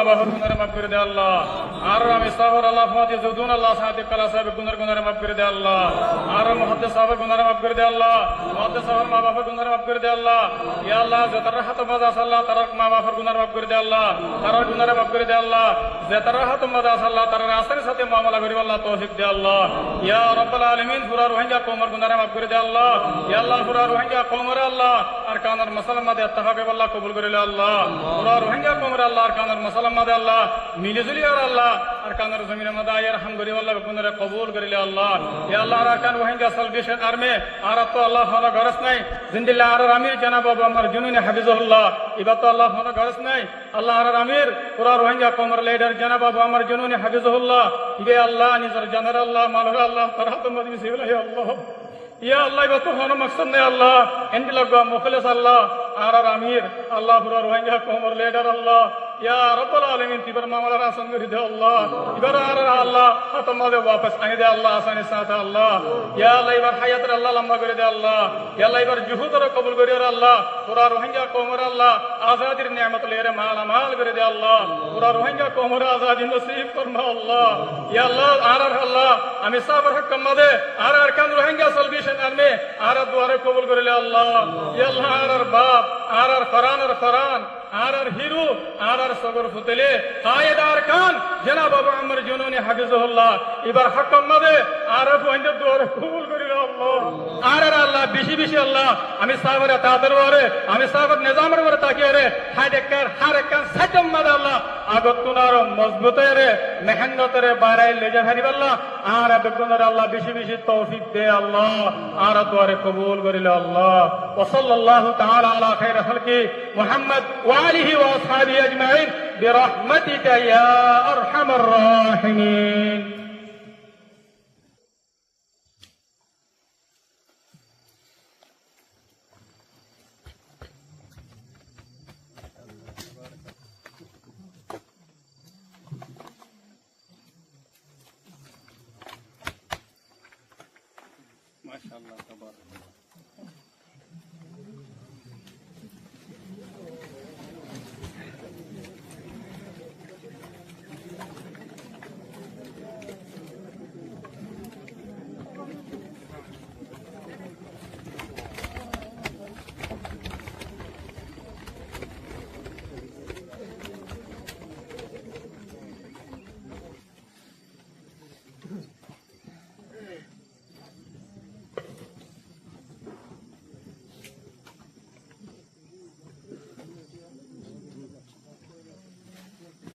বাবার গুনারে মাফ করে দে আল্লাহ। আর আমি সাহাবার আল্লাহ ফাতি যুদুন আল্লাহ সাহাতিব কালা সাহেব গুনারে মাফ করে দে আল্লাহ। আর মুহাদ্দিস সাহাবের গুনারে মাফ করে দে আল্লাহ। মুহাদ্দিস সাহাবের মা বাবার গুনারে মাফ করে দে আল্লাহ। ইয়া আল্লাহ যে তার হাত বাজাস আল্লাহ তার মা বাবার গুনারে মাফ করে দে আল্লাহ। তার গুনারে মাফ করে দে আল্লাহ। যে তার হাত বাজাস আল্লাহ তার আসানের সাথে মুআমালা করিব আল্লাহ তৌফিক দে আল্লাহ। ইয়া রাব্বুল আলামিন পুরা রোহিঙ্গা কওমের গুনারে মাফ করে দে আল্লাহ। ইয়া আল্লাহ পুরা রোহিঙ্গা কওমের আল্লাহ আর কানার মুসলমানদের ইত্তেফাকে আল্লাহ কবুল করে লে আল্লাহ। পুরা রোহিঙ্গা কওমের আল্লাহ আর কানার মুসলমানদের আল্লাহ মিলিজুলি আর আল্লাহ আর কানার জমিনের মধ্যে আয়ের হাম করি আল্লাহ গুনারে কবুল করে লে আল্লাহ। ইয়া আল্লাহ আর কান রোহিঙ্গা সালভেশন আর্মি আর তো আল্লাহ হলো গরজ নাই জিন্দিল্লাহ আর আমির জানাব আবু আমার জুনুনি হাফিজুল্লাহ ইবা তো আল্লাহ হলো গরজ নাই আল্লাহ আর আমির পুরা রোহিঙ্গা কওমের লিডার জানাব আবু আমার জুনুনি হাফিজুল্লাহ ইবে আল্লাহ নিজের জানার আল্লাহ মালহ আল্লাহ তরহাত মদমি সিবিল্লাহ আল্লাহ ইয়া আল্লাহ ইবা তো হলো মাকসাদ নাই আল্লাহ এন্ডিলগা মুখলিস আল্লাহ আর আমির আল্লাহ পুরা রোহিঙ্গা কওমের লিডার আল্লাহ ইয়া রাব্বুল আলামিন তিবার মামলার আসান করে দে আল্লাহ ইবার আর আল্লাহ তোমাদের वापस আনি দে আল্লাহ আসানের সাথে আল্লাহ ইয়া আল্লাহ ইবার হায়াতের আল্লাহ লম্বা করে দে আল্লাহ ইয়া আল্লাহ ইবার জুহুদর কবুল করে দে আল্লাহ পুরা রোহিঙ্গা কওমের আল্লাহ আজাদির নিয়ামত লেরে মালামাল করে দে আল্লাহ পুরা রোহিঙ্গা কওমের আজাদি নসিব ফরমা আল্লাহ ইয়া আল্লাহ আর আল্লাহ আমি সাবর হক কমাদে আর কান রোহিঙ্গা সালভেশন আর্মি আর দুয়ারে কবুল করে লে আল্লাহ ইয়া আল্লাহ আর বাপ আর ফরান আর হিরু আর সগর ফুতেলে কায়েদার কান জনাব আবু আমর জুনুনি হাফিজুল্লাহ এবার হকম মাদে আর পয়েন্ট দুয়ারে কবুল করিল আল্লাহ আর আল্লাহ বেশি বেশি আল্লাহ আমি সাহাবের তাদের ওরে আমি সাহাবের নিজামের ওরে তাকিয়ে রে হাইডেকার হারেকান সাজম মাদে আল্লাহ আগত কুনার মজবুতে রে মেহনত রে বারাই লেজা হারিব আল্লাহ আর বেগুনার আল্লাহ বেশি বেশি তৌফিক দে আল্লাহ আর দুয়ারে কবুল করিল আল্লাহ ওয়া সাল্লাল্লাহু তাআলা আলা খাইর খালকি মুহাম্মদ وآله وأصحابه أجمعين برحمتك يا أرحم الراحمين ما شاء الله تبارك الله